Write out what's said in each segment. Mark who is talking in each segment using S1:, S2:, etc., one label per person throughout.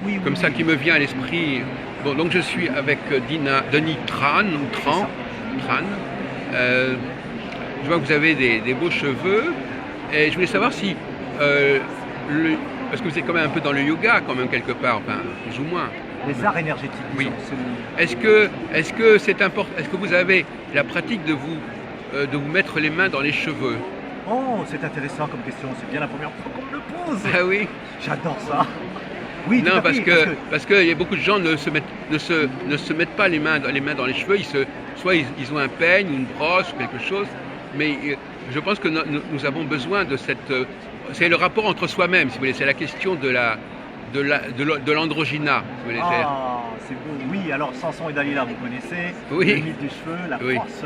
S1: oui,
S2: comme
S1: oui,
S2: ça
S1: oui.
S2: qui me vient à l'esprit. Bon, donc je suis avec Denis Tran, ou Tran, Tran. Euh, je vois que vous avez des beaux cheveux et je voulais savoir si, euh, le- parce que vous êtes quand même un peu dans le yoga quand même quelque part, enfin plus ou moins.
S1: Les arts énergétiques,
S2: Oui.
S1: disons.
S2: Est-ce que c'est important, est-ce que vous avez la pratique de vous mettre les mains dans les cheveux?
S1: Oh, c'est intéressant comme question. C'est bien la première fois qu'on me le pose.
S2: Ah oui.
S1: J'adore ça. Oui, tout
S2: Non,
S1: à fait. Parce que
S2: parce que il y a beaucoup de gens ne se mettent pas les mains dans les cheveux. Soit ils ont un peigne, une brosse ou quelque chose, mais je pense que nous avons besoin de cette. C'est le rapport entre soi-même, si vous voulez. C'est la question de l'androgyna, si vous voulez.
S1: c'est beau. Oui, alors Samson et Dalila, vous connaissez.
S2: Oui.
S1: Le mythe du cheveu, la
S2: Oui.
S1: force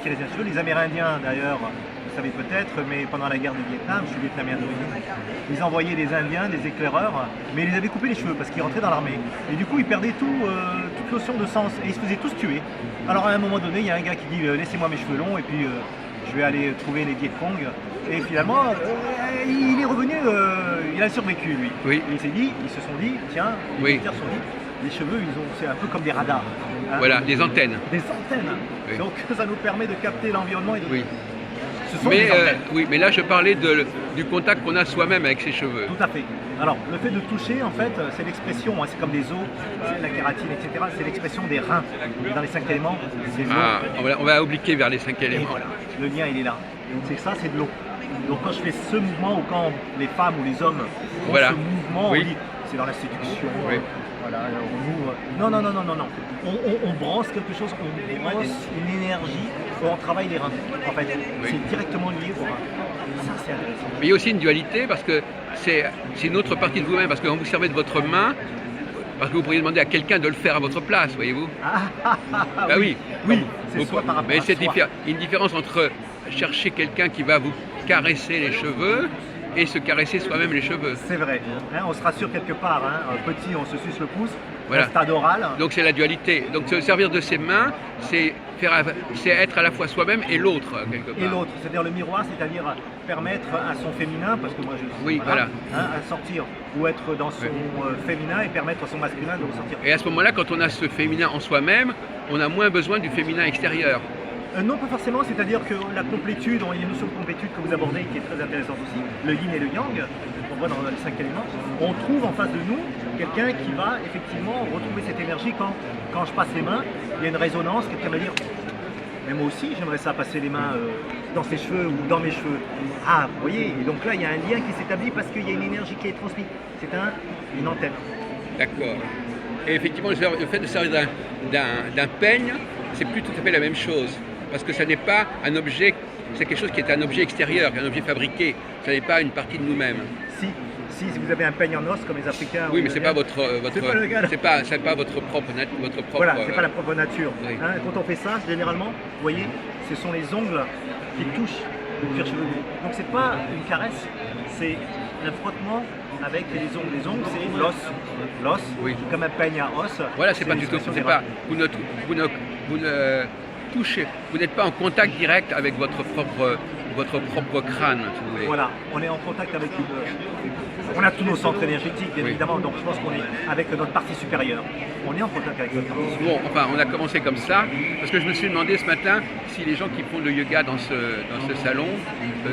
S1: qui résiste cheveux. Les Amérindiens, d'ailleurs, vous savez peut-être, mais pendant la guerre du Vietnam, je suis vietnamien d'origine, ils envoyaient des Indiens, des éclaireurs, mais ils avaient coupé les cheveux parce qu'ils rentraient dans l'armée. Et du coup, ils perdaient toute notion de sens et ils se faisaient tous tuer. Alors à un moment donné, il y a un gars qui dit laissez-moi mes cheveux longs et puis je vais aller trouver les Viet Cong. Et finalement, il est revenu, il a survécu lui.
S2: Oui.
S1: Et ils se sont dit, tiens, les
S2: Oui.
S1: militaires se sont dit, les cheveux, c'est un peu comme des radars. Hein.
S2: Voilà, des antennes.
S1: Des antennes.
S2: Oui.
S1: Donc ça nous permet de capter l'environnement et de...
S2: Oui.
S1: Ce sont des antennes.
S2: Oui, mais là je parlais du contact qu'on a soi-même avec ses cheveux.
S1: Tout à fait. Alors, le fait de toucher, en fait, c'est l'expression, hein, c'est comme des os, c'est la kératine, etc. C'est l'expression des reins. Dans les 5 éléments, c'est l'eau.
S2: Ah, on va obliquer vers les 5
S1: Et
S2: éléments.
S1: voilà, le lien, il est là. C'est ça, c'est de l'eau. Donc quand je fais ce mouvement, ou quand les femmes ou les hommes font
S2: Voilà.
S1: ce mouvement,
S2: Oui.
S1: on dit, c'est dans la séduction.
S2: Oui.
S1: Voilà, on ouvre. Non, non, non, non, non, non. On branche quelque chose, on branche une énergie, on travaille les reins. En fait,
S2: Oui.
S1: c'est directement lié aux reins. Ça, c'est intéressant.
S2: Mais il y a aussi une dualité parce que c'est une autre partie de vous-même. Parce que quand vous servez de votre main, parce que vous pourriez demander à quelqu'un de le faire à votre place, voyez-vous. Bah oui.
S1: Oui, c'est
S2: Vous-
S1: soit par rapport
S2: mais
S1: à
S2: c'est
S1: soi.
S2: une différence entre chercher quelqu'un qui va vous caresser les cheveux et se caresser soi-même les cheveux.
S1: C'est vrai. Hein, on se rassure quelque part. Hein. Petit, on se suce le pouce.
S2: Voilà.
S1: Un stade oral.
S2: Donc c'est la dualité. Donc se servir de ses mains, c'est être à la fois soi-même et l'autre, quelque part.
S1: Et l'autre, c'est-à-dire le miroir, c'est-à-dire permettre à son féminin, parce que moi je suis
S2: Oui, voilà.
S1: hein, à sortir ou être dans son féminin et permettre à son masculin de ressortir.
S2: Et à ce moment-là, quand on a ce féminin en soi-même, on a moins besoin du féminin extérieur.
S1: Non, pas forcément, c'est-à-dire que la complétude, il y a une notion de complétude que vous abordez qui est très intéressante aussi, le yin et le yang, qu'on voit dans les 5 éléments. On trouve en face de nous quelqu'un qui va effectivement retrouver cette énergie quand je passe les mains, il y a une résonance, quelqu'un va dire mais moi aussi j'aimerais ça passer les mains dans ses cheveux ou dans mes cheveux. Ah, vous voyez, et donc là il y a un lien qui s'établit parce qu'il y a une énergie qui est transmise. C'est une antenne.
S2: D'accord. Et effectivement, le fait de servir d'un peigne, c'est plus tout à fait la même chose. Parce que ça n'est pas un objet, c'est quelque chose qui est un objet extérieur, un objet fabriqué. Ça n'est pas une partie de nous-mêmes.
S1: Si vous avez un peigne en os comme les Africains.
S2: Oui,
S1: ou
S2: mais
S1: les
S2: c'est pas
S1: Indiens,
S2: c'est pas votre propre
S1: Voilà, c'est pas la propre nature.
S2: Oui.
S1: Hein, quand on fait ça, généralement, vous voyez, ce sont les ongles qui touchent le cuir chevelu. Donc c'est pas une caresse, c'est un frottement avec les ongles. Les ongles, c'est l'os. L'os,
S2: Oui.
S1: comme un peigne à os.
S2: Voilà, c'est pas du tout.
S1: l'expression
S2: C'est
S1: des
S2: pas.
S1: reins.
S2: Vous ne touchez. Vous n'êtes pas en contact direct avec votre propre crâne, si vous voulez.
S1: Voilà, on est en contact avec on a tous nos centres énergétiques, bien
S2: Oui.
S1: évidemment, donc je pense qu'on est avec notre partie supérieure. On est en contact avec notre partie supérieure.
S2: Bon, enfin, on a commencé comme ça, parce que je me suis demandé ce matin si les gens qui font le yoga dans ce salon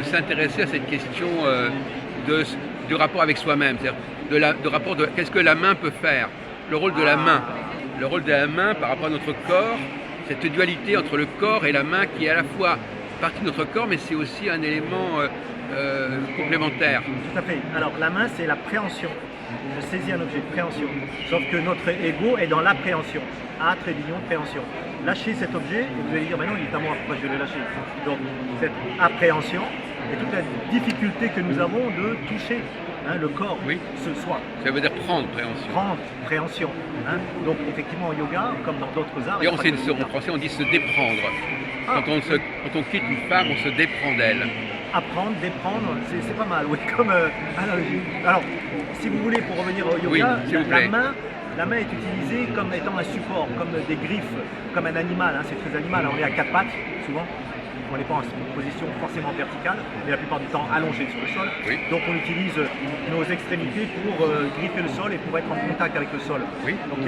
S2: s'intéressaient à cette question du rapport avec soi-même, c'est-à-dire du rapport de qu'est-ce que la main peut faire, le rôle de la main. Le rôle de la main par rapport à notre corps, cette dualité entre le corps et la main qui est à la fois partie de notre corps, mais c'est aussi un élément complémentaire.
S1: Tout à fait. Alors la main, c'est la préhension. Je saisis un objet, préhension. Sauf que notre ego est dans l'appréhension. A, trait d'union, préhension. Lâchez cet objet et vous allez dire, mais non, il est à moi, pourquoi je vais le lâcher? Donc cette appréhension et toute la difficulté que nous avons de toucher le corps,
S2: Oui.
S1: ce soi.
S2: Ça veut dire prendre préhension.
S1: Prendre, préhension. Donc effectivement, en yoga, comme dans d'autres arts,
S2: Et
S1: il y a pas que le yoga.
S2: en français, on dit se déprendre.
S1: Ah.
S2: Quand on quitte une femme, on se déprend d'elle.
S1: Apprendre, déprendre, c'est pas mal, oui, comme analogie. Alors, si vous voulez, pour revenir au yoga,
S2: Oui, s'il vous
S1: la
S2: plaît.
S1: la main est utilisée comme étant un support, comme des griffes, comme un animal, c'est très animal, on est à 4 pattes, souvent. on n'est pas en position forcément verticale, mais la plupart du temps allongée sur le sol.
S2: Oui.
S1: Donc on utilise nos extrémités pour griffer le sol et pour être en contact avec le sol.
S2: Oui.
S1: Donc il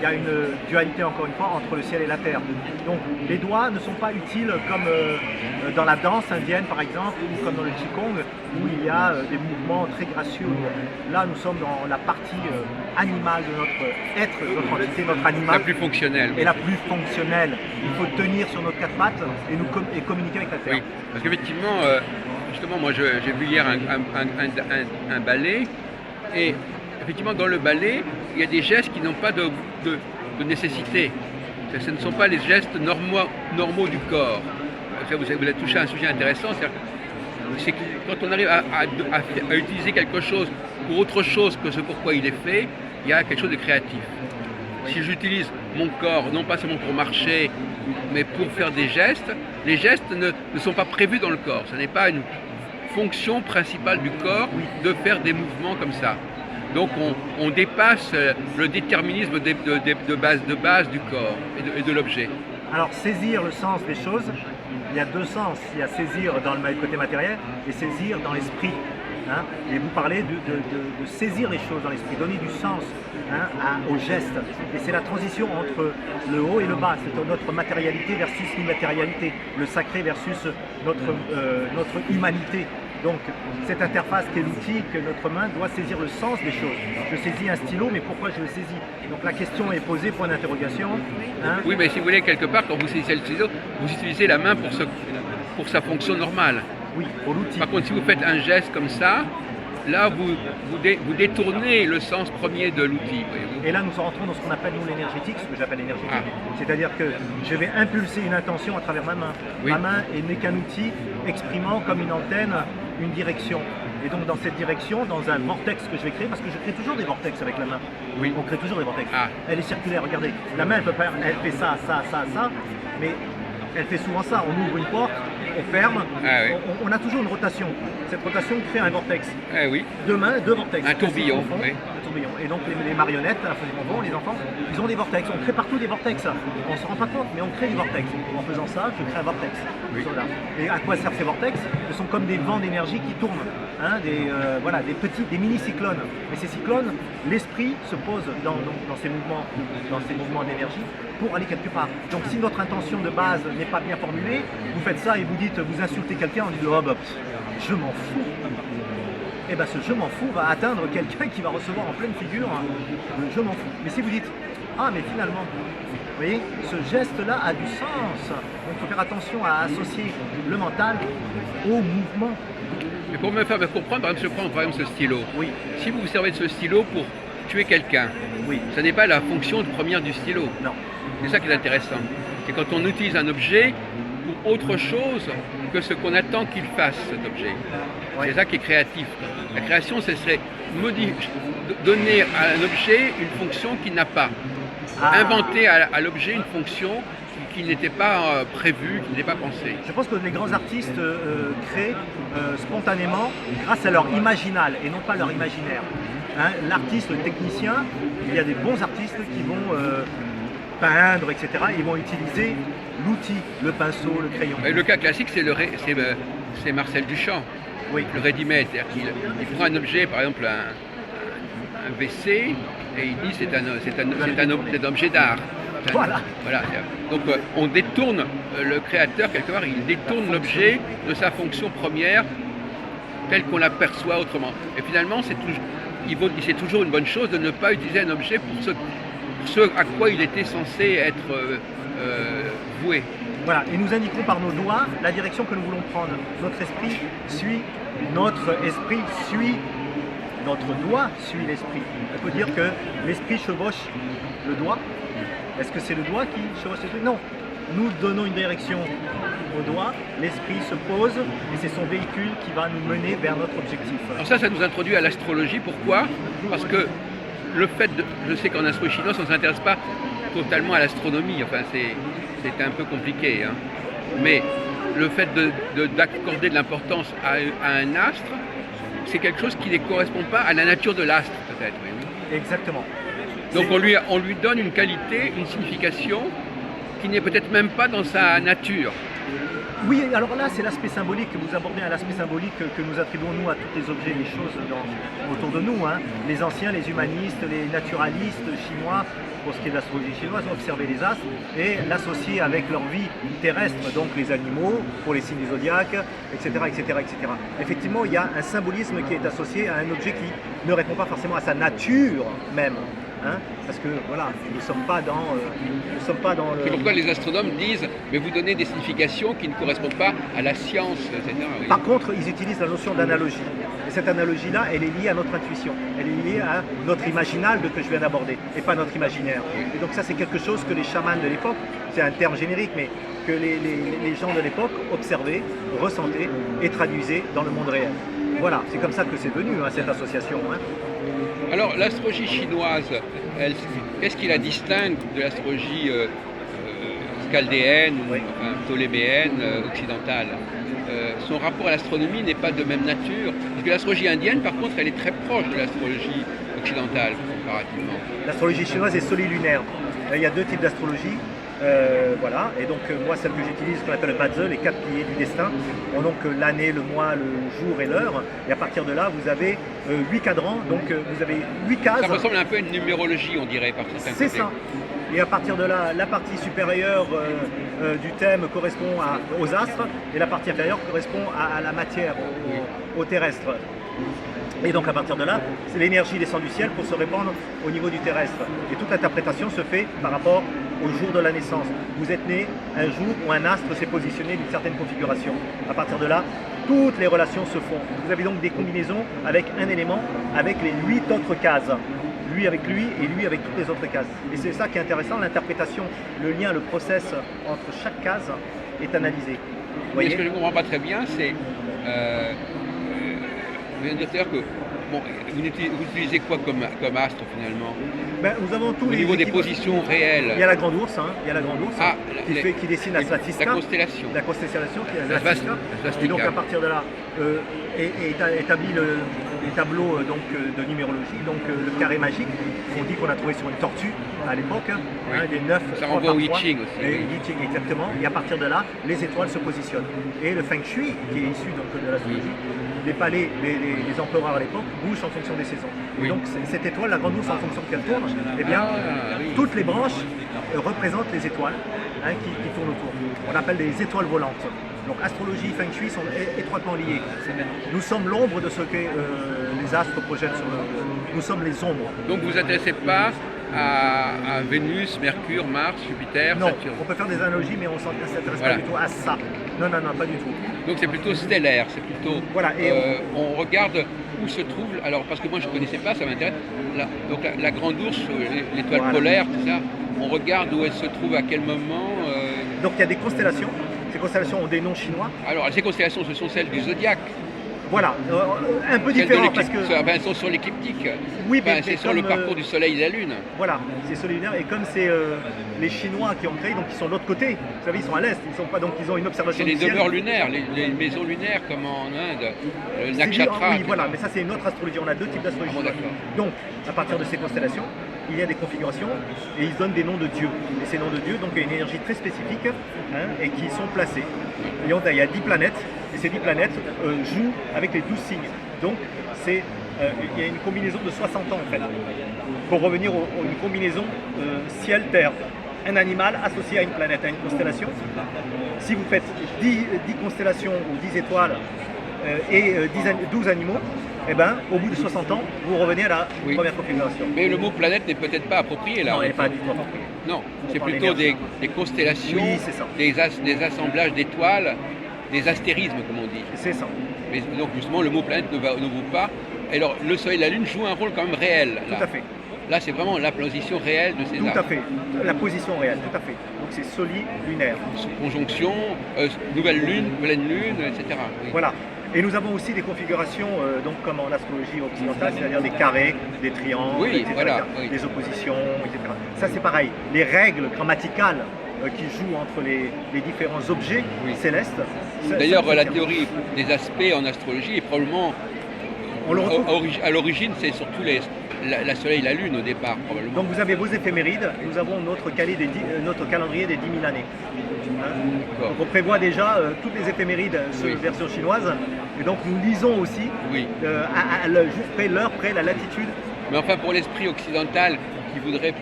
S1: y a une dualité encore une fois entre le ciel et la terre. Donc les doigts ne sont pas utiles comme dans la danse indienne par exemple, ou comme dans le Qigong, où il y a des mouvements très gracieux. Là nous sommes dans la partie animale de notre être, de notre entité, notre animal.
S2: La plus fonctionnelle.
S1: Et la plus fonctionnelle. Il faut tenir sur nos quatre pattes et communiquer avec la terre.
S2: Oui, parce qu'effectivement, justement, moi j'ai vu hier un ballet, et effectivement dans le ballet, il y a des gestes qui n'ont pas de nécessité. Ce ne sont pas les gestes normaux du corps. Vous avez touché à un sujet intéressant, c'est que quand on arrive à utiliser quelque chose pour autre chose que ce pourquoi il est fait, il y a quelque chose de créatif. Si j'utilise mon corps, non pas seulement pour marcher, mais pour faire des gestes, les gestes ne sont pas prévus dans le corps. Ce n'est pas une fonction principale du corps de faire des mouvements comme ça. Donc on dépasse le déterminisme de base du corps et de l'objet.
S1: Alors saisir le sens des choses, il y a deux sens. Il y a saisir dans le côté matériel et saisir dans l'esprit. Hein, et vous parlez de saisir les choses dans l'esprit, donner du sens aux gestes. Et c'est la transition entre le haut et le bas, c'est notre matérialité versus l'immatérialité, le sacré versus notre humanité. Donc cette interface qui est l'outil que notre main doit saisir le sens des choses. Je saisis un stylo, mais pourquoi je le saisis? Donc la question est posée, point d'interrogation. Hein.
S2: Oui, mais si vous voulez, quelque part, quand vous saisissez le stylo, vous utilisez la main pour sa fonction normale.
S1: Oui, pour l'outil.
S2: Par contre, si vous faites un geste comme ça, là, vous détournez le sens premier de l'outil.
S1: Et là, nous rentrons dans ce qu'on appelle, nous, l'énergétique, ce que j'appelle l'énergétique. C'est-à-dire que je vais impulser une intention à travers ma main.
S2: Oui.
S1: Ma main n'est qu'un outil exprimant comme une antenne une direction. Et donc, dans cette direction, dans un vortex que je vais créer, parce que je crée toujours des vortex avec la main.
S2: Oui.
S1: On crée toujours des vortex.
S2: Ah.
S1: Elle est circulaire, regardez. La main, elle fait ça, mais elle fait souvent ça. On ouvre une porte, on ferme,
S2: oui.
S1: on a toujours une rotation. Cette rotation crée un vortex.
S2: Oui.
S1: Deux mains, deux vortex.
S2: Un tourbillon. Oui.
S1: Un tourbillon. Et donc les marionnettes, les enfants, ils ont des vortex. On crée partout des vortex. On ne se rend pas compte, mais on crée des vortex. En faisant ça, je crée un vortex.
S2: Oui.
S1: Et à quoi servent ces vortex? Ce sont comme des vents d'énergie qui tournent. Hein, des mini-cyclones. Et ces cyclones, l'esprit se pose dans ces mouvements d'énergie pour aller quelque part. Donc si notre intention de base n'est pas bien formulée, vous faites ça et vous dites, vous insultez quelqu'un, on dit oh, bah, je m'en fous. Et bien ce je m'en fous va atteindre quelqu'un qui va recevoir en pleine figure le je m'en fous. Mais si vous dites ah mais finalement, vous voyez, ce geste-là a du sens. Donc il faut faire attention à associer le mental au mouvement.
S2: Mais pour me faire comprendre, par exemple, je prends par exemple ce stylo.
S1: Oui.
S2: Si vous vous servez de ce stylo pour tuer quelqu'un,
S1: oui.
S2: Ce n'est pas la fonction première du stylo.
S1: Non.
S2: C'est ça qui est intéressant. C'est quand on utilise un objet pour autre chose que ce qu'on attend qu'il fasse, cet objet. Ouais. C'est ça qui est créatif. La création, ce serait donner à un objet une fonction qu'il n'a pas. Inventer à l'objet une fonction qui n'était pas prévue, qui n'était pas pensée.
S1: Je pense que les grands artistes créent spontanément grâce à leur imaginal et non pas leur imaginaire. Hein, l'artiste, le technicien, il y a des bons artistes qui vont peindre, etc. Ils vont utiliser l'outil, le pinceau, le crayon.
S2: Et le cas classique, c'est Marcel Duchamp, oui. Le ready-made. C'est-à-dire qu'il prend un objet, par exemple un WC, et il dit c'est un objet d'art.
S1: Voilà.
S2: Donc on détourne, le créateur, quelque part, il détourne l'objet de sa fonction première telle qu'on l'aperçoit autrement. Et finalement, c'est toujours une bonne chose de ne pas utiliser un objet pour ce à quoi il était censé être voué.
S1: Voilà, et nous indiquons par nos doigts la direction que nous voulons prendre. Notre esprit suit notre doigt suit l'esprit. On peut dire que l'esprit chevauche le doigt. Est-ce que c'est le doigt qui chevauche l'esprit? Non. Nous donnons une direction au doigt, l'esprit se pose et c'est son véhicule qui va nous mener vers notre objectif.
S2: Alors ça nous introduit à l'astrologie. Pourquoi? Parce que je sais qu'en astro chinoise, on ne s'intéresse pas totalement à l'astronomie. Enfin, c'est un peu compliqué. Hein. Mais le fait d'accorder de l'importance à un astre, c'est quelque chose qui ne correspond pas à la nature de l'astre, peut-être. Oui.
S1: Exactement.
S2: Donc on lui donne une qualité, une signification qui n'est peut-être même pas dans sa nature.
S1: Oui, alors là, c'est l'aspect symbolique, vous abordez un aspect symbolique que nous attribuons, nous, à tous les objets, les choses autour de nous. Hein. Les anciens, les humanistes, les naturalistes chinois, pour ce qui est de l'astrologie chinoise, ont observé les astres et l'associer avec leur vie terrestre, donc les animaux, pour les signes du zodiaque, etc., etc., etc. Effectivement, il y a un symbolisme qui est associé à un objet qui ne répond pas forcément à sa nature même. Hein, parce que voilà, nous ne sommes pas dans le...
S2: C'est pourquoi les astronomes disent, mais vous donnez des significations qui ne correspondent pas à la science, etc. Oui.
S1: Par contre, ils utilisent la notion d'analogie. Et cette analogie-là, elle est liée à notre intuition. Elle est liée à notre imaginal que je viens d'aborder, et pas notre imaginaire. Et donc ça, c'est quelque chose que les chamans de l'époque, c'est un terme générique, mais que les gens de l'époque observaient, ressentaient et traduisaient dans le monde réel. Voilà, c'est comme ça que c'est venu, hein, cette association. Hein.
S2: Alors, l'astrologie chinoise, qu'est-ce qui la distingue de l'astrologie chaldéenne ou
S1: Oui.
S2: enfin, ptoléméenne occidentale? Son rapport à l'astronomie n'est pas de même nature. Parce que l'astrologie indienne, par contre, elle est très proche de l'astrologie occidentale, comparativement.
S1: L'astrologie chinoise est solilunaire. Il y a deux types d'astrologie. Voilà, et donc moi celle que j'utilise, qu'on appelle le Bazi, les 4 piliers du destin, ont donc l'année, le mois, le jour et l'heure, et à partir de là vous avez 8 cadrans, donc vous avez 8 cases.
S2: Ça ressemble un peu à une numérologie, on dirait, par certains côtés.
S1: C'est ça. Et à partir de là, la partie supérieure du thème correspond aux astres, et la partie inférieure correspond à la matière, au terrestre. Et donc à partir de là, l'énergie descend du ciel pour se répandre au niveau du terrestre. Et toute l'interprétation se fait par rapport au jour de la naissance. Vous êtes né un jour où un astre s'est positionné d'une certaine configuration. À partir de là, toutes les relations se font. Vous avez donc des combinaisons avec un élément, avec les 8 autres cases. Lui avec lui et lui avec toutes les autres cases. Et c'est ça qui est intéressant, l'interprétation, le lien, le process entre chaque case est analysé. Vous
S2: Mais
S1: voyez
S2: ce que je ne comprends pas très bien, c'est... vous venez de dire que bon, vous utilisez quoi comme astre finalement?
S1: Ben, nous avons tous
S2: Au
S1: les
S2: niveau des
S1: équipes.
S2: positions réelles.
S1: Il y a la grande ours, hein, il y a la grande ours
S2: Ah,
S1: qui dessine la Svatistika.
S2: La constellation.
S1: La constellation qui est
S2: La
S1: la Svatistika.
S2: Svastika.
S1: Et donc à partir de là, établit les tableaux de numérologie, donc le carré magique, qu'on dit qu'on a trouvé sur une tortue à l'époque,
S2: Oui.
S1: des 9.
S2: Ça renvoie au I Ching aussi.
S1: Et
S2: Oui.
S1: I Ching, exactement. Et à partir de là, les étoiles se positionnent. Et le Feng Shui, qui est issu donc, de l'astrologie, les palais, les empereurs à l'époque bougent en fonction des saisons. Et
S2: Oui.
S1: donc cette étoile, la grande ours, en fonction qu'elle tourne, eh bien,
S2: Oui.
S1: toutes les branches représentent les étoiles qui tournent autour. On appelle des étoiles volantes. Donc astrologie et Feng Shui sont étroitement liés. Nous sommes l'ombre de ce que les astres projettent sur le... Nous sommes les ombres.
S2: Donc vous ne vous intéressez pas à Vénus, Mercure, Mars, Jupiter,
S1: Non,
S2: Saturne.
S1: on peut faire des analogies, mais on ne s'intéresse
S2: Voilà.
S1: pas du tout à ça. Non, non, non, pas du tout.
S2: Donc c'est plutôt stellaire, c'est plutôt...
S1: Voilà, et
S2: on regarde où se trouve... Alors parce que moi je ne connaissais pas, ça m'intéresse. Donc la grande ours, l'étoile
S1: Voilà.
S2: polaire, tout ça, on regarde où elle se trouve, à quel moment...
S1: donc il y a des constellations. Ces constellations ont des noms chinois.
S2: Alors ces constellations, ce sont celles du zodiaque.
S1: Voilà, un peu
S2: Celles de
S1: différent parce que...
S2: Enfin, elles sont sur l'écliptique.
S1: Oui,
S2: Enfin,
S1: mais
S2: c'est sur le
S1: comme,
S2: parcours du Soleil et de la Lune.
S1: Voilà, c'est solidaire et comme c'est les Chinois qui ont créé, donc ils sont de l'autre côté, vous savez, ils sont à l'est, ils sont pas, donc ils ont une observation
S2: C'est les
S1: du ciel.
S2: demeures lunaires, les maisons lunaires comme en Inde, le
S1: C'est
S2: nakshatra.
S1: oui, voilà, mais ça c'est une autre astrologie, on a deux types d'astrologie.
S2: Ah bon, d'accord.
S1: Donc, à partir de ces constellations, il y a des configurations et ils donnent des noms de dieux. Et ces noms de dieux, donc il y a une énergie très spécifique et qui sont placés. Et il y a 10 planètes, et ces 10 planètes jouent avec les 12 signes. Donc, il y a une combinaison de 60 ans en fait, pour revenir à une combinaison ciel-terre. Un animal associé à une planète, à une constellation. Si vous faites 10 constellations ou 10 étoiles et 12 animaux, eh ben, au bout de 60 ans, vous revenez à la
S2: Oui.
S1: première configuration.
S2: Mais le mot planète n'est peut-être pas approprié là.
S1: Non, elle n'est pas du tout appropriée.
S2: Non,
S1: On
S2: c'est
S1: parle
S2: plutôt
S1: d'énergie.
S2: des constellations,
S1: Oui, c'est ça.
S2: des assemblages d'étoiles, des astérismes comme on dit.
S1: C'est ça.
S2: Mais donc justement le mot planète ne vaut pas. Alors le Soleil et la Lune jouent un rôle quand même réel. Là,
S1: Tout à fait.
S2: Là c'est vraiment la position réelle de ces
S1: Tout
S2: astres.
S1: à fait. La position réelle, tout à fait. Donc c'est lunaire.
S2: Conjonction, nouvelle lune, pleine lune, etc. Oui.
S1: Voilà. Et nous avons aussi des configurations, donc comme en astrologie occidentale, c'est-à-dire des carrés, des triangles,
S2: Oui,
S1: etc.,
S2: voilà,
S1: etc.,
S2: oui.
S1: des oppositions, etc. Ça c'est pareil. Les règles grammaticales qui jouent entre les différents objets
S2: Oui.
S1: célestes.
S2: D'ailleurs
S1: ça,
S2: la
S1: c'est-
S2: théorie des aspects en astrologie est probablement
S1: On le retrouve.
S2: à l'origine c'est surtout la Soleil et la Lune au départ, probablement.
S1: Donc vous avez vos éphémérides, nous avons notre calendrier des 10 000 années. Hein.
S2: D'accord.
S1: Donc on prévoit déjà toutes les éphémérides sous
S2: Oui.
S1: version chinoise, et donc nous lisons aussi
S2: Oui.
S1: jour près, l'heure près, la latitude.
S2: Mais enfin, pour l'esprit occidental qui voudrait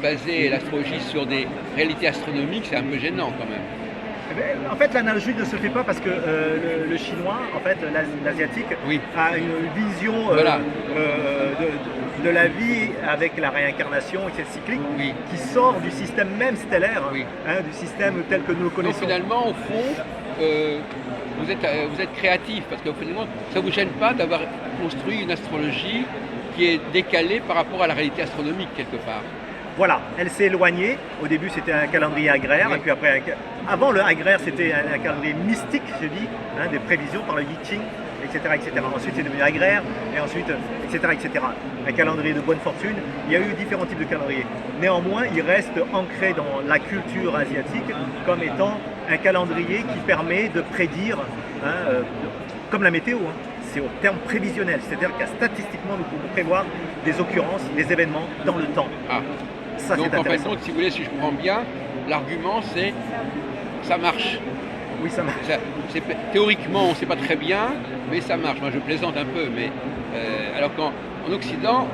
S2: baser l'astrologie sur des réalités astronomiques, c'est un peu gênant quand même.
S1: Eh ben, en fait, l'analogie ne se fait pas parce que le chinois, en fait, l'asiatique,
S2: Oui.
S1: a une vision
S2: Voilà.
S1: de la vie avec la réincarnation et cette cyclique
S2: Oui.
S1: qui sort du système même stellaire,
S2: Oui.
S1: hein, du système tel que nous le
S2: Donc
S1: connaissons.
S2: finalement, au fond, vous êtes créatif parce que finalement, ça ne vous gêne pas d'avoir construit une astrologie qui est décalée par rapport à la réalité astronomique quelque part.
S1: Voilà, elle s'est éloignée. Au début, c'était un calendrier agraire,
S2: Oui.
S1: et puis après, avant le agraire, c'était un calendrier mystique, je dis, hein, des prévisions par le I Ching, etc., etc. Ensuite, c'est devenu agraire, et ensuite, etc., etc. Un calendrier de bonne fortune. Il y a eu différents types de calendriers. Néanmoins, il reste ancré dans la culture asiatique comme étant un calendrier qui permet de prédire, hein, comme la météo. Hein. C'est au terme prévisionnel, c'est-à-dire que statistiquement, nous pouvons prévoir des occurrences, des événements dans le temps.
S2: Ah.
S1: Ça,
S2: Donc
S1: c'est
S2: en fait,
S1: intéressant.
S2: si vous voulez, si je comprends bien, l'argument c'est ça marche.
S1: Oui, ça marche.
S2: Théoriquement, on ne sait pas très bien, mais ça marche. Moi, je plaisante un peu, mais alors qu'en Occident,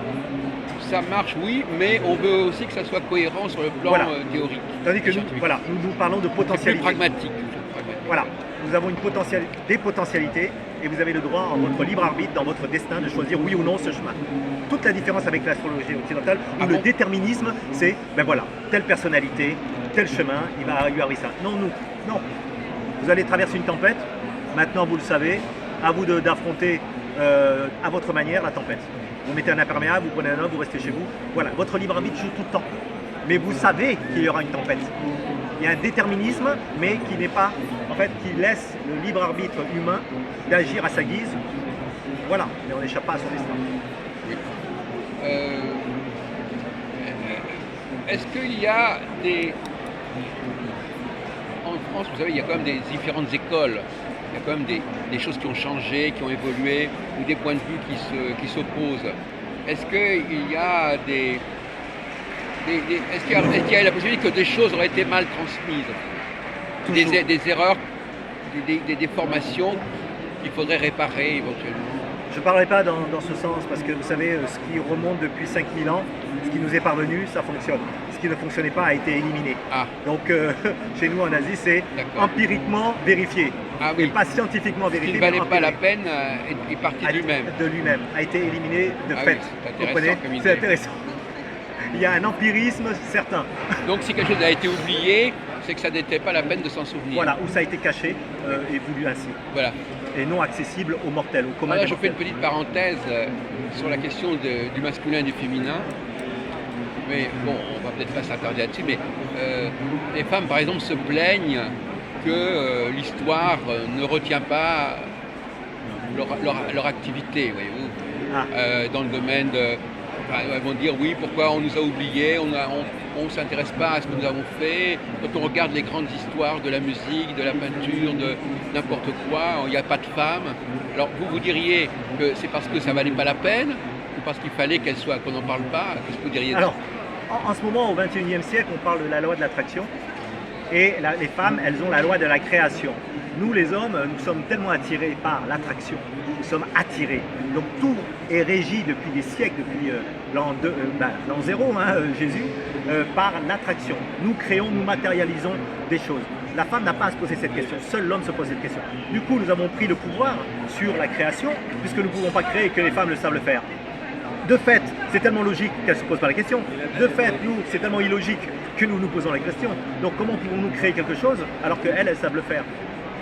S2: ça marche, oui, mais on veut aussi que ça soit cohérent sur le plan
S1: Voilà.
S2: Théorique.
S1: Tandis que nous,
S2: scientifique.
S1: voilà, nous parlons de
S2: C'est plus
S1: potentialité.
S2: pragmatique.
S1: Voilà, nous avons des potentialités et vous avez le droit, en votre libre arbitre, dans votre destin, de choisir oui ou non ce chemin. Toute la différence avec l'astrologie occidentale, où
S2: Ah
S1: le
S2: bon
S1: déterminisme, c'est, ben voilà, telle personnalité, tel chemin, il va lui arriver ça. Non, non. Vous allez traverser une tempête, maintenant vous le savez, à vous d'affronter à votre manière la tempête. Vous mettez un imperméable, vous prenez un homme, vous restez chez vous. Voilà, votre libre arbitre joue tout le temps. Mais vous savez qu'il y aura une tempête. Il y a un déterminisme, mais qui n'est pas, en fait, qui laisse le libre arbitre humain d'agir à sa guise. Voilà, mais on n'échappe pas à son destin.
S2: Oui. Est-ce qu'il y a des... En France, vous savez, il y a quand même des différentes écoles. Il y a quand même des choses qui ont changé, qui ont évolué, ou des points de vue qui s'opposent. Est-ce qu'il y a est-ce qu'il y a la possibilité que des choses auraient été mal transmises, des erreurs, des déformations qu'il faudrait réparer éventuellement?
S1: Je ne parlerai pas dans ce sens parce que vous savez, ce qui remonte depuis 5000 ans, ce qui nous est parvenu, ça fonctionne. Ce qui ne fonctionnait pas a été éliminé.
S2: Ah.
S1: Donc chez nous en Asie, c'est
S2: D'accord.
S1: empiriquement vérifié.
S2: Ah oui.
S1: Et pas scientifiquement
S2: Ce qui
S1: vérifié.
S2: ne valait
S1: mais
S2: pas la
S1: empirique.
S2: peine est parti de lui-même.
S1: De lui-même, a été éliminé de
S2: Ah
S1: fait.
S2: oui, c'est
S1: Vous
S2: intéressant
S1: comprenez?
S2: comme idée.
S1: C'est intéressant. Il y a un empirisme certain.
S2: Donc si quelque chose a été oublié, c'est que ça n'était pas la peine de s'en souvenir.
S1: Voilà, où ça a été caché et voulu ainsi.
S2: Voilà.
S1: Et non accessible aux mortels, aux communs
S2: Voilà,
S1: des
S2: je fais une
S1: mortels.
S2: petite parenthèse sur la question du masculin et du féminin. Mais bon, on va peut-être pas s'attarder là-dessus, mais les femmes, par exemple, se plaignent que l'histoire ne retient pas leur activité, voyez-vous.
S1: Ah.
S2: Dans le domaine de... Enfin, elles vont dire oui, pourquoi on nous a oubliés, on ne s'intéresse pas à ce que nous avons fait. Quand on regarde les grandes histoires de la musique, de la peinture, de n'importe quoi, il n'y a pas de femmes. Alors vous diriez que c'est parce que ça valait pas la peine ou parce qu'il fallait qu'on n'en parle pas? Qu'est-ce que vous diriez?
S1: Alors, en ce moment, au XXIe siècle, on parle de la loi de l'attraction. Et les femmes, elles ont la loi de la création. Nous, les hommes, nous sommes tellement attirés par l'attraction. Nous sommes attirés. Donc tout est régi depuis des siècles, depuis l'an 0, Jésus, par l'attraction. Nous créons, nous matérialisons des choses. La femme n'a pas à se poser cette question. Seul l'homme se pose cette question. Du coup, nous avons pris le pouvoir sur la création, puisque nous ne pouvons pas créer et que les femmes le savent le faire. De fait, c'est tellement logique qu'elle ne se pose pas la question. De fait, nous, c'est tellement illogique que nous nous posons la question. Donc comment pouvons-nous créer quelque chose alors qu'elles, elles savent le faire?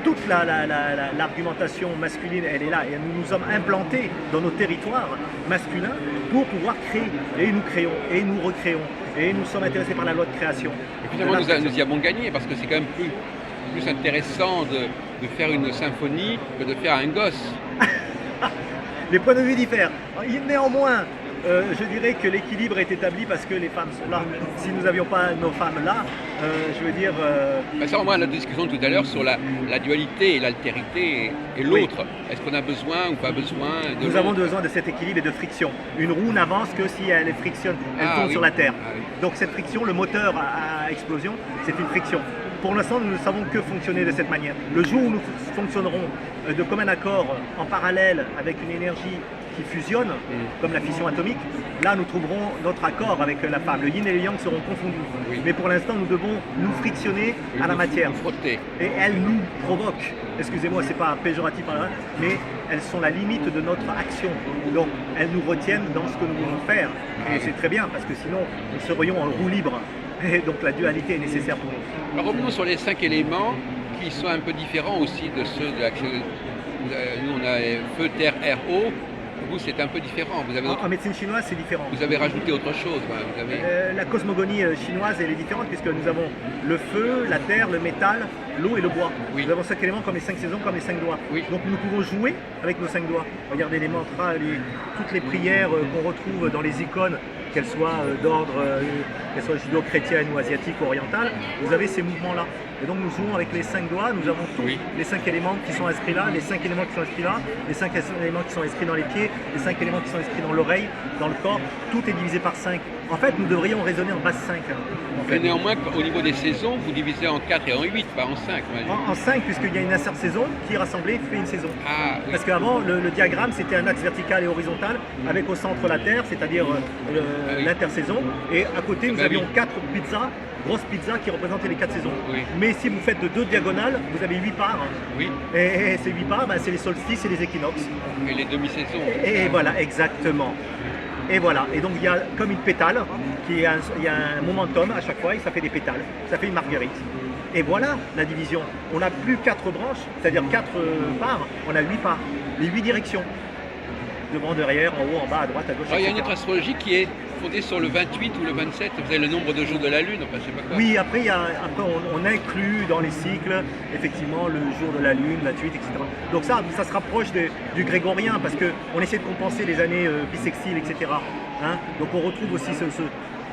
S1: Toute l'argumentation masculine, elle est là. Et nous nous sommes implantés dans nos territoires masculins pour pouvoir créer. Et nous créons, et nous recréons. Et nous sommes intéressés par la loi de création.
S2: Et finalement, nous y avons gagné parce que c'est quand même plus intéressant de faire une symphonie que de faire un gosse.
S1: Les points de vue diffèrent. Néanmoins, Je dirais que l'équilibre est établi parce que les femmes sont là. Si nous n'avions pas nos femmes là, je veux dire...
S2: Bah ça, on voit la discussion tout à l'heure sur la dualité et l'altérité et l'autre. Est-ce qu'on a besoin ou pas besoin de
S1: Nous
S2: l'autre?
S1: avons besoin de cet équilibre et de friction. Une roue n'avance que si elle frictionne, elle tombe
S2: oui.
S1: sur la terre.
S2: Ah oui.
S1: Donc cette friction, le moteur à explosion, c'est une friction. Pour l'instant, nous ne savons que fonctionner de cette manière. Le jour où nous fonctionnerons de commun accord en parallèle avec une énergie qui fusionne, comme la fission atomique, là nous trouverons notre accord avec la femme. Le yin et le yang seront confondus.
S2: Oui.
S1: Mais pour l'instant, nous devons nous frictionner à la matière.
S2: Nous frotter.
S1: Et elles nous provoquent. Excusez-moi, c'est pas péjoratif, mais elles sont la limite de notre action. Donc elles nous retiennent dans ce que nous voulons faire. Et c'est très bien, parce que sinon nous serions en roue libre. Et donc la dualité est nécessaire pour nous.
S2: Alors, revenons sur les 5 éléments qui sont un peu différents aussi de ceux de l'action. Nous, on a feu, terre, air, eau. Vous, c'est un peu différent.
S1: En médecine chinoise, c'est différent.
S2: Vous avez rajouté autre chose. Vous avez...
S1: La cosmogonie chinoise, elle est différente puisque nous avons le feu, la terre, le métal, l'eau et le bois.
S2: Oui.
S1: Nous avons 5 éléments comme les 5 saisons, comme les 5 doigts.
S2: Oui.
S1: Donc nous pouvons jouer avec nos 5 doigts. Regardez les mantras, toutes les prières qu'on retrouve dans les icônes, qu'elles soient d'ordre, qu'elles soient judéo-chrétiennes ou asiatiques ou orientales, vous avez ces mouvements-là. Et donc nous jouons avec les 5 doigts, nous avons tous les 5 éléments qui sont inscrits là, les 5 éléments qui sont inscrits là, les 5 éléments qui sont inscrits dans les pieds, les 5 éléments qui sont inscrits dans l'oreille, dans le corps, tout est divisé par 5. En fait, nous devrions raisonner en base 5.
S2: Mais néanmoins, au niveau des saisons, vous divisez en 4 et en 8, pas en 5.
S1: En 5, puisqu'il y a une intersaison qui rassemblée fait une saison.
S2: Ah, oui.
S1: Parce qu'avant, le diagramme, c'était un axe vertical et horizontal, avec au centre la Terre, c'est-à-dire l'intersaison, et à côté, nous avions 4 pizzas, grosses pizzas qui représentaient les 4 saisons.
S2: Oui.
S1: Mais si vous faites de 2 diagonales, vous avez 8 parts.
S2: Oui.
S1: Et ces 8 parts, c'est les solstices et les équinoxes.
S2: Et les demi-saisons.
S1: Et voilà, exactement. Et voilà, et donc il y a comme une pétale, il y a un momentum à chaque fois, et ça fait des pétales, ça fait une marguerite. Et voilà la division. On n'a plus 4 branches, c'est-à-dire 4 parts, on a 8 parts, les 8 directions. Devant, derrière, en haut, en bas, à droite, à gauche.
S2: Alors, il y a une
S1: etc.
S2: autre astrologie qui est fondée sur le 28 ou le 27, vous avez le nombre de jours de la Lune, enfin je sais pas quoi.
S1: Oui, après, on inclut dans les cycles, effectivement, le jour de la Lune, 28, etc. Donc ça se rapproche du grégorien, parce qu'on essaie de compenser les années bissextiles, etc. Hein, donc on retrouve aussi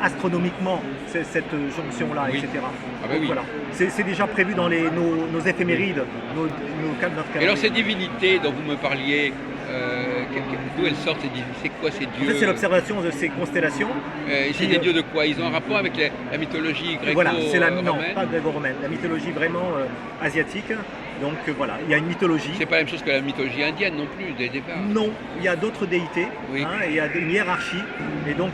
S1: astronomiquement cette jonction-là,
S2: Oui.
S1: etc.
S2: Ah bah
S1: Donc
S2: oui.
S1: voilà, c'est déjà prévu dans nos éphémérides, notre
S2: Et
S1: calendrier.
S2: alors ces divinités dont vous me parliez, d'où elles sortent, c'est quoi ces
S1: En
S2: dieux?
S1: fait, c'est l'observation de ces constellations.
S2: Et c'est des dieux de quoi? Ils ont un rapport avec la mythologie
S1: Voilà, c'est la
S2: gréco-romaine?
S1: non, pas gréco-romaine, la mythologie vraiment asiatique. Donc voilà, il y a une mythologie.
S2: C'est pas la même chose que la mythologie indienne non plus, dès le départ.
S1: Non, il y a d'autres déités,
S2: Oui.
S1: et il y a une hiérarchie. Et donc,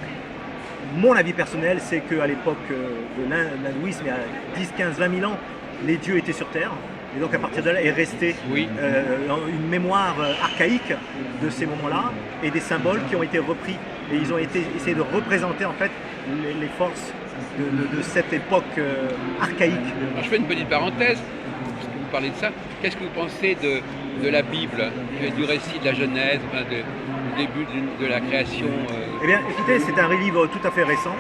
S1: mon avis personnel, c'est qu'à l'époque de l'hindouisme, il y a 10, 15, 20 000 ans, les dieux étaient sur Terre. Et donc à partir de là est restée une mémoire archaïque de ces moments-là et des symboles qui ont été repris. Et ils ont essayé de représenter en fait les forces de cette époque archaïque.
S2: Alors, je fais une petite parenthèse, parce que vous parlez de ça. Qu'est-ce que vous pensez de la Bible, du récit de la Genèse, enfin, du début de la création
S1: Eh bien, écoutez, c'est un livre tout à fait récent.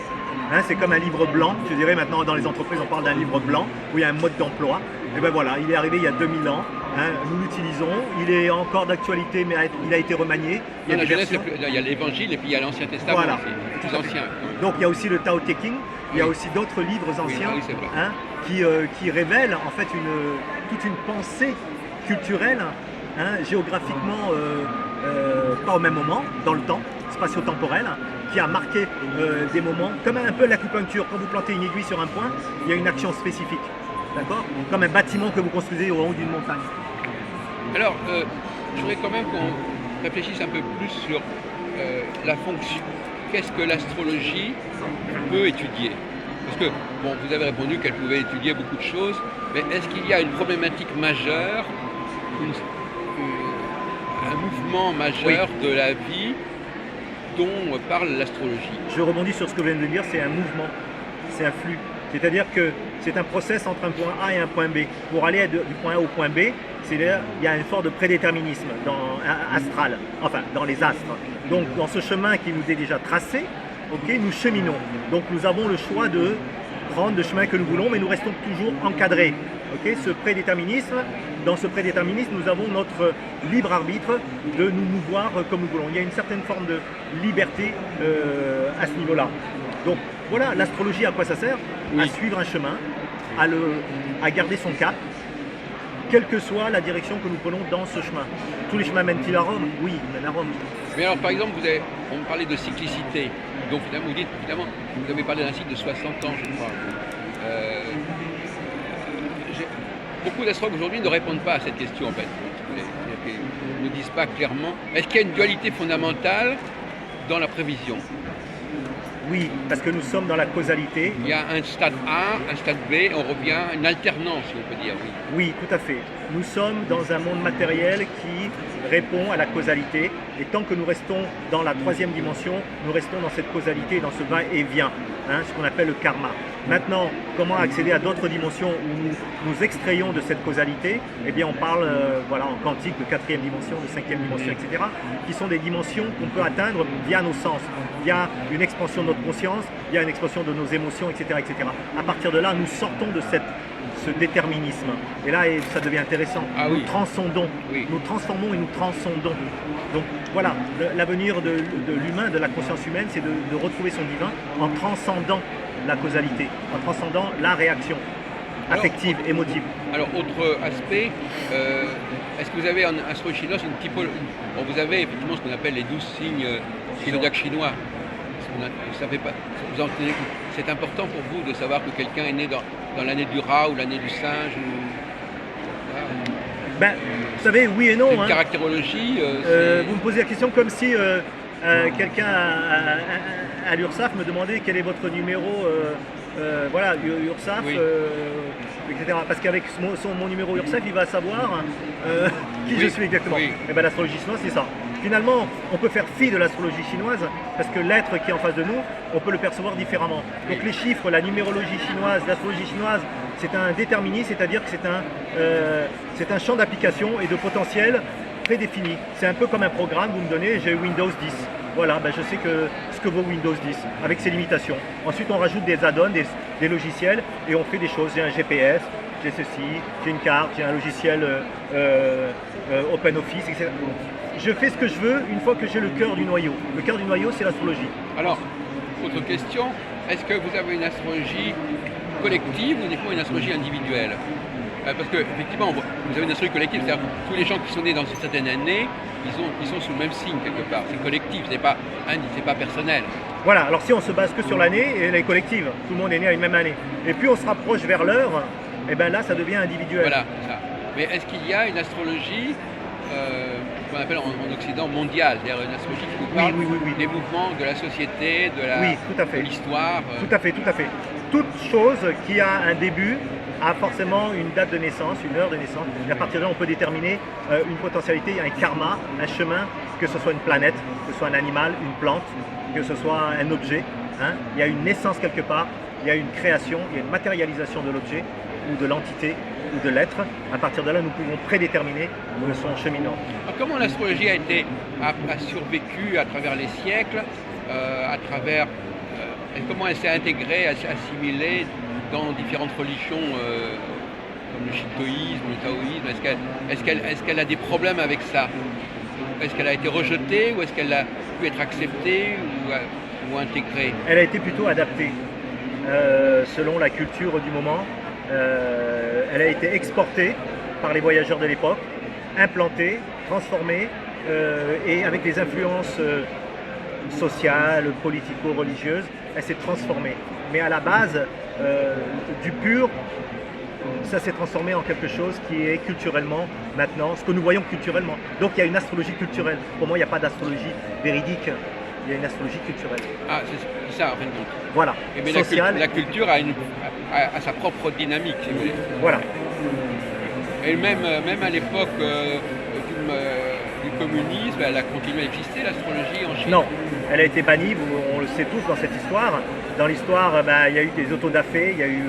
S1: Hein, c'est comme un livre blanc. Je dirais maintenant dans les entreprises, on parle d'un livre blanc où il y a un mode d'emploi. Et bien voilà, il est arrivé il y a 2000 ans. Hein, nous l'utilisons. Il est encore d'actualité, mais il a été remanié. Il y a
S2: la
S1: des
S2: Genèse,
S1: versions.
S2: il y a l'Évangile et puis il y a l'Ancien Testament
S1: Voilà.
S2: aussi, plus ancien.
S1: Donc il y a aussi le Tao Te Ching. Il y a
S2: Oui.
S1: aussi d'autres livres anciens
S2: oui, c'est vrai.
S1: hein, qui révèlent en fait toute une pensée culturelle, hein, géographiquement pas au même moment, dans le temps, spatio-temporel, qui a marqué des moments, comme un peu l'acupuncture. Quand vous plantez une aiguille sur un point, il y a une action spécifique. D'accord? Comme un bâtiment que vous construisez au haut d'une montagne.
S2: Alors, je voudrais quand même qu'on réfléchisse un peu plus sur la fonction. Qu'est-ce que l'astrologie peut étudier? Parce que, bon, vous avez répondu qu'elle pouvait étudier beaucoup de choses, mais est-ce qu'il y a une problématique majeure, un mouvement majeur de la vie dont parle l'astrologie?
S1: Je rebondis sur ce que je viens de dire, c'est un mouvement, c'est un flux. C'est-à-dire que c'est un process entre un point A et un point B. Pour aller du point A au point B, il y a un effort de prédéterminisme astral, enfin dans les astres. Donc dans ce chemin qui nous est déjà tracé, nous cheminons. Donc nous avons le choix de prendre le chemin que nous voulons, mais nous restons toujours encadrés Ok, ce prédéterminisme, dans ce prédéterminisme, nous avons notre libre arbitre de nous mouvoir comme nous voulons. Il y a une certaine forme de liberté à ce niveau-là. Donc voilà, l'astrologie, à quoi ça sert?
S2: Oui.
S1: À suivre un chemin, à garder son cap, quelle que soit la direction que nous prenons dans ce chemin. Tous les chemins mènent-ils à Rome? Oui, ils mènent à Rome.
S2: Mais alors, par exemple, on me parlait de cyclicité. Donc, finalement, vous dites, finalement, vous avez parlé d'un cycle de 60 ans, je crois. Beaucoup d'astrologues aujourd'hui ne répondent pas à cette question, en fait. Ils ne disent pas clairement. Est-ce qu'il y a une dualité fondamentale dans la prévision?
S1: Oui, parce que nous sommes dans la causalité.
S2: Il y a un stade A, un stade B, on revient à une alternance, si on peut dire, oui.
S1: Oui, tout à fait. Nous sommes dans un monde matériel qui répond à la causalité. Et tant que nous restons dans la troisième dimension, nous restons dans cette causalité, dans ce va-et-vient, ce qu'on appelle le karma. Maintenant, comment accéder à d'autres dimensions où nous nous extrayons de cette causalité? Eh bien, on parle en quantique de quatrième dimension, de cinquième dimension, etc., qui sont des dimensions qu'on peut atteindre via nos sens, via une expansion de notre conscience, via une expansion de nos émotions, etc., etc. À partir de là, nous sortons de ce déterminisme. Et là, ça devient intéressant. Nous transcendons, nous transformons et nous transcendons. Donc voilà, l'avenir de l'humain, de la conscience humaine, c'est de retrouver son divin en transcendant la causalité, en transcendant la réaction affective, émotive.
S2: Alors, autre aspect, est-ce que vous avez en astrologie chinoise une typologie? Bon, vous avez effectivement ce qu'on appelle les 12 signes zodiaques chinois. C'est important pour vous de savoir que quelqu'un est né dans l'année du rat ou l'année du singe
S1: Ben, vous savez, oui et non.
S2: Une caractérologie.
S1: Vous me posez la question comme si quelqu'un à l'URSSAF me demandait quel est votre numéro, URSSAF, etc. Parce qu'avec mon numéro URSSAF, il va savoir qui je suis exactement. Et ben, l'astrologie chinoise, c'est ça. Finalement, on peut faire fi de l'astrologie chinoise parce que l'être qui est en face de nous, on peut le percevoir différemment. Donc les chiffres, la numérologie chinoise, l'astrologie chinoise, c'est un déterminisme, c'est-à-dire que c'est un champ d'application et de potentiel prédéfini. C'est un peu comme un programme, vous me donnez, j'ai Windows 10. Voilà, ben je sais ce que vaut Windows 10, avec ses limitations. Ensuite, on rajoute des add-ons, des logiciels, et on fait des choses. J'ai un GPS, j'ai ceci, j'ai une carte, j'ai un logiciel OpenOffice, etc. Je fais ce que je veux une fois que j'ai le cœur du noyau. Le cœur du noyau, c'est l'astrologie.
S2: Alors, autre question, est-ce que vous avez une astrologie collective ou uniquement une astrologie individuelle? Parce que effectivement, vous avez une astrologie collective, c'est-à-dire tous les gens qui sont nés dans une certaine année, ils sont sous le même signe quelque part. C'est collectif, c'est pas personnel.
S1: Voilà, alors si on se base que sur l'année, elle est collective. Tout le monde est né à une même année. Et plus on se rapproche vers l'heure, et bien là, ça devient individuel.
S2: Voilà, c'est ça. Mais est-ce qu'il y a une astrologie qu'on appelle en Occident mondiale, c'est-à-dire une astrologie qui nous parle des mouvements de la société, de l'histoire?
S1: Tout à fait. Toute chose qui a un début a forcément une date de naissance, une heure de naissance. Et à partir de là, on peut déterminer une potentialité, un karma, un chemin, que ce soit une planète, que ce soit un animal, une plante, que ce soit un objet. Il y a une naissance quelque part, il y a une création, il y a une matérialisation de l'objet ou de l'entité ou de l'être. À partir de là, nous pouvons prédéterminer son cheminement.
S2: Alors, comment l'astrologie a survécu à travers les siècles, comment elle s'est intégrée, assimilée dans différentes religions comme le shintoïsme, le taoïsme? Est-ce qu'elle a des problèmes avec ça? Est-ce qu'elle a été rejetée ou est-ce qu'elle a pu être acceptée ou intégrée?
S1: Elle a été plutôt adaptée selon la culture du moment. Elle a été exportée par les voyageurs de l'époque, implantée, transformée et avec des influences sociales, politico-religieuses, elle s'est transformée. Mais à la base, du pur, ça s'est transformé en quelque chose qui est culturellement maintenant, ce que nous voyons culturellement. Donc il y a une astrologie culturelle. Pour moi, il n'y a pas d'astrologie véridique, il y a une astrologie culturelle.
S2: Ah, c'est ça en fin de compte.
S1: Voilà.
S2: Mais la culture a sa propre dynamique, si vous voulez.
S1: Voilà.
S2: Et même à l'époque du communisme, elle a continué à exister, l'astrologie en Chine?
S1: Non, elle a été bannie, on le sait tous dans cette histoire. Dans l'histoire, il y a eu des autodafés, il y a eu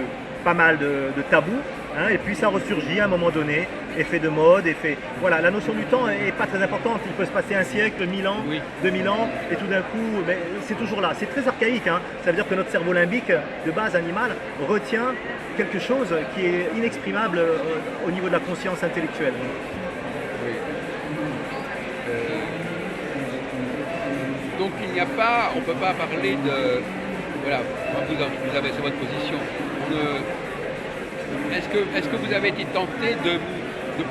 S1: pas mal de tabous, et puis ça ressurgit à un moment donné effet de mode, effet... Voilà, la notion du temps n'est pas très importante. Il peut se passer un siècle, 1000 ans,
S2: Oui.
S1: 2000 ans, et tout d'un coup, ben, c'est toujours là. C'est très archaïque, hein. Ça veut dire que notre cerveau limbique, de base animale, retient quelque chose qui est inexprimable au niveau de la conscience intellectuelle.
S2: Oui. Donc il n'y a pas, on ne peut pas parler de... Voilà, vous avez, c'est votre position. Est-ce que vous avez été tenté de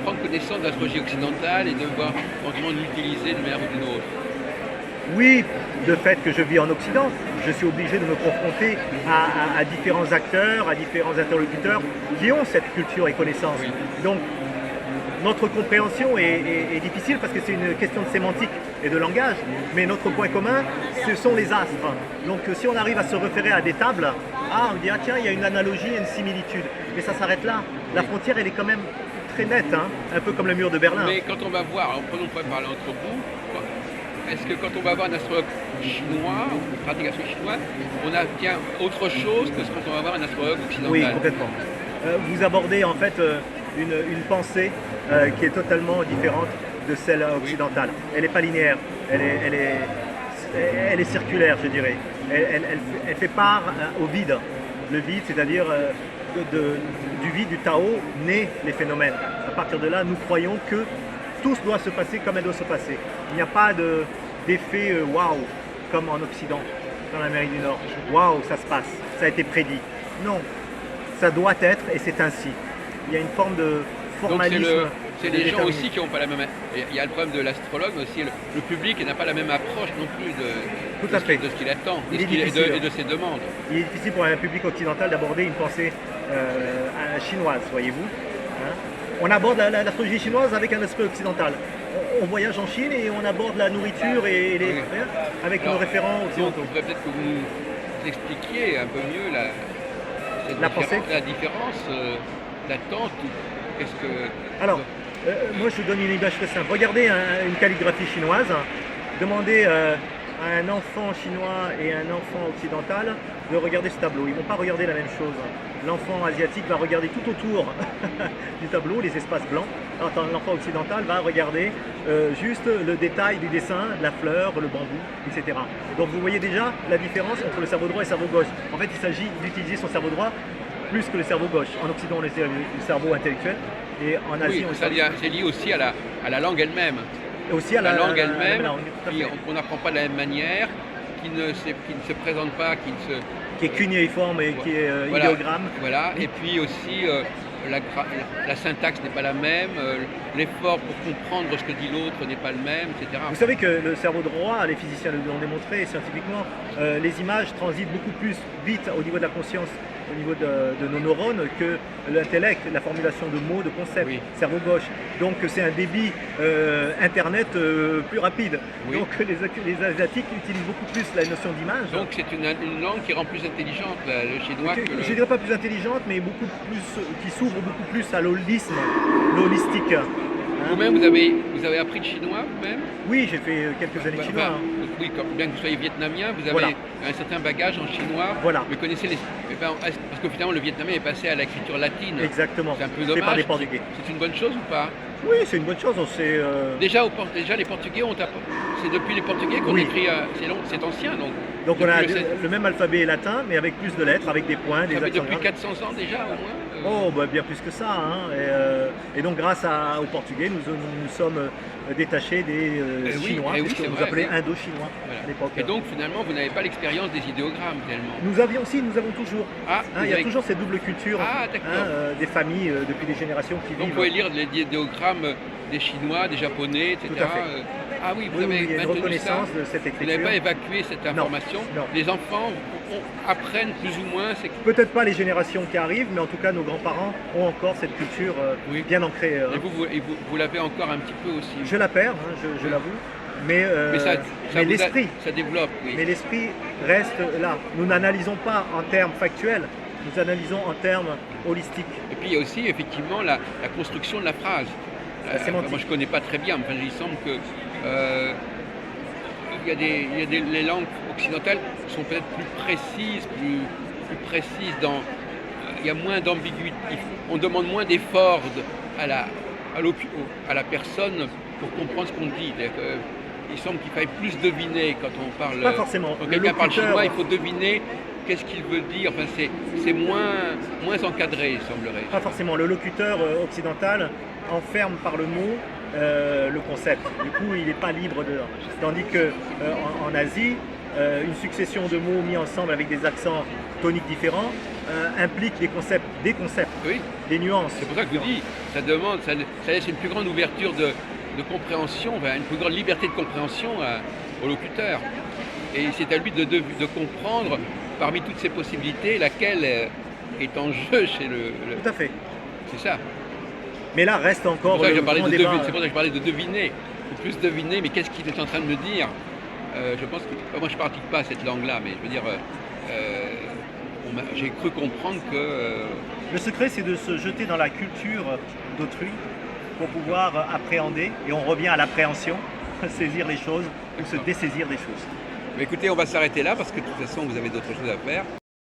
S2: prendre connaissance de l'astrologie occidentale et de voir éventuellement l'utiliser d'une manière ou d'une autre?
S1: Oui, de fait que je vis en Occident, je suis obligé de me confronter à différents acteurs, à différents interlocuteurs qui ont cette culture et connaissance.
S2: Oui.
S1: Donc, notre compréhension est difficile parce que c'est une question de sémantique et de langage, mais notre point commun, ce sont les astres. Donc si on arrive à se référer à des tables, on dit, ah tiens, il y a une analogie, une similitude, mais ça s'arrête là. La frontière, elle est quand même très nette, hein, un peu comme le mur de Berlin.
S2: Mais quand on va voir, alors prenons pas parler entre vous, est-ce que quand on va voir un astrologue chinois, ou une pratique chinoise, on obtient autre chose que ce qu'on va voir un astrologue occidental?
S1: Oui, complètement. Vous abordez en fait une pensée qui est totalement différente de celle occidentale. Elle n'est pas linéaire, elle est circulaire, je dirais. Elle fait part au vide. Le vide, c'est-à-dire du vide, du Tao, naît les phénomènes. À partir de là, nous croyons que tout doit se passer comme elle doit se passer. Il n'y a pas d'effet waouh, comme en Occident, dans l'Amérique du Nord. Waouh, ça se passe, ça a été prédit. Non, ça doit être et c'est ainsi. Il y a une forme de formalisme.
S2: Donc c'est les gens aussi qui n'ont pas la même... Il y a le problème de l'astrologue, mais aussi le public n'a pas la même approche non plus
S1: Tout à fait.
S2: de ce qu'il attend
S1: Il est
S2: et
S1: difficile.
S2: de ses demandes.
S1: Il est difficile pour un public occidental d'aborder une pensée chinoise, voyez-vous. Hein. On aborde l'astrologie chinoise avec un aspect occidental. On voyage en Chine et on aborde la nourriture et les,
S2: Oui.
S1: avec
S2: Alors,
S1: nos référents
S2: donc,
S1: occidentaux.
S2: il faudrait peut-être que vous nous expliquiez un peu mieux
S1: La pensée.
S2: la différence d'attente. Qu'est-ce que...
S1: Alors, moi je vous donne une image très simple. Regardez une calligraphie chinoise, demandez à un enfant chinois et un enfant occidental de regarder ce tableau. Ils ne vont pas regarder la même chose. L'enfant asiatique va regarder tout autour du tableau, les espaces blancs. L'enfant occidental va regarder juste le détail du dessin, la fleur, le bambou, etc. Donc vous voyez déjà la différence entre le cerveau droit et le cerveau gauche. En fait, il s'agit d'utiliser son cerveau droit plus que le cerveau gauche. En Occident, on est le cerveau intellectuel et en Asie,
S2: Oui,
S1: on est
S2: c'est lié aussi à la langue elle-même.
S1: et aussi à
S2: La langue elle-même,
S1: tout à fait.
S2: qu'on n'apprend pas de la même manière, qui ne se présente pas,
S1: Qui est cunéiforme et qui est
S2: voilà,
S1: idéogramme.
S2: voilà. Et puis aussi la syntaxe n'est pas la même, l'effort pour comprendre ce que dit l'autre n'est pas le même, etc.
S1: Vous savez que le cerveau droit, les physiciens l'ont démontré scientifiquement, les images transitent beaucoup plus vite au niveau de la conscience, au niveau de nos neurones, que l'intellect, la formulation de mots, de concepts,
S2: Oui.
S1: cerveau gauche. Donc c'est un débit internet plus rapide.
S2: Oui.
S1: Donc les asiatiques utilisent beaucoup plus la notion d'image.
S2: Donc c'est une langue qui rend plus intelligente le chinois que
S1: Je ne dirais pas plus intelligente, mais beaucoup plus, qui s'ouvre beaucoup plus à l'holisme, l'holistique. Hein.
S2: Vous-même, vous avez appris le chinois vous-même?
S1: Oui, j'ai fait quelques années de chinois.
S2: Enfin,
S1: Hein.
S2: oui, bien que vous soyez vietnamien, vous avez
S1: Voilà.
S2: un certain bagage en chinois.
S1: Voilà.
S2: Vous connaissez parce que finalement le vietnamien est passé à l'écriture latine.
S1: Exactement.
S2: C'est un peu
S1: Fait
S2: dommage.
S1: par des Portugais.
S2: C'est une bonne chose ou pas?
S1: Oui, c'est une bonne chose. On sait,
S2: Déjà les Portugais c'est depuis les Portugais qu'on
S1: Oui.
S2: écrit. C'est ancien donc.
S1: Donc on a
S2: Depuis
S1: le même alphabet latin, mais avec plus de lettres, avec des points, des
S2: ça fait
S1: accents
S2: depuis
S1: graves.
S2: 400 ans déjà au moins.
S1: Oh, bah, bien plus que ça. Hein. Et donc grâce aux Portugais, nous sommes détachés des
S2: oui,
S1: Chinois,
S2: oui,
S1: puisque
S2: c'est
S1: vous
S2: vrai,
S1: appelez
S2: oui.
S1: Indo-Chinois
S2: Voilà.
S1: à l'époque.
S2: Et donc finalement vous n'avez pas l'expérience des idéogrammes tellement.
S1: Nous avons toujours.
S2: Ah,
S1: Hein, il y a toujours cette double culture
S2: Ah, d'accord.
S1: des familles depuis des générations qui
S2: Donc
S1: vivent.
S2: vous pouvez lire les idéogrammes des Chinois, des Japonais, etc.
S1: Tout à fait.
S2: Ah oui, vous
S1: Oui,
S2: avez
S1: il y a une
S2: maintenu ça.
S1: reconnaissance de cette
S2: Vous n'avez
S1: écriture.
S2: pas évacué cette information.
S1: non.
S2: Les enfants apprennent plus ou moins.
S1: Peut-être pas les générations qui arrivent, mais en tout cas nos grands-parents ont encore cette culture
S2: Oui.
S1: bien ancrée.
S2: Et vous l'avez encore un petit peu aussi.
S1: Je la perds, hein, je l'avoue, mais, mais l'esprit.
S2: Ça développe, oui.
S1: Mais l'esprit reste là. Nous n'analysons pas en termes factuels, nous analysons en termes holistiques.
S2: Et puis il y a aussi effectivement la construction de la phrase.
S1: sémantique.
S2: Moi je ne connais pas très bien, mais enfin, il semble que les langues occidentales sont peut-être plus précises, il y a moins d'ambiguïté, on demande moins d'efforts à la personne pour comprendre ce qu'on dit. Il semble qu'il faille plus deviner quand on parle.
S1: Pas forcément.
S2: Quand quelqu'un parle chinois, il faut deviner qu'est-ce qu'il veut dire. Enfin, c'est moins encadré, il semblerait.
S1: Pas forcément. Le locuteur occidental enferme par le mot le concept. Du coup, il n'est pas libre de. Tandis que en Asie, une succession de mots mis ensemble avec des accents toniques différents implique des concepts,
S2: Oui.
S1: des nuances.
S2: C'est pour ça que je vous dis, ça laisse une plus grande ouverture de compréhension, enfin, une plus grande liberté de compréhension au locuteur. Et c'est à lui de comprendre, parmi toutes ces possibilités, laquelle est en jeu chez le.
S1: Tout à fait.
S2: C'est ça.
S1: Mais là reste encore
S2: C'est
S1: le
S2: pour
S1: grand débat.
S2: ça que je parlais de deviner. De plus deviner, mais qu'est-ce qu'il est en train de me dire? Je pense que. Moi, je ne pratique pas cette langue-là, mais je veux dire. J'ai cru comprendre que.
S1: Le secret, c'est de se jeter dans la culture d'autrui pour pouvoir appréhender, et on revient à l'appréhension, saisir les choses ou se dessaisir des choses.
S2: Mais écoutez, on va s'arrêter là parce que de toute façon, vous avez d'autres choses à faire.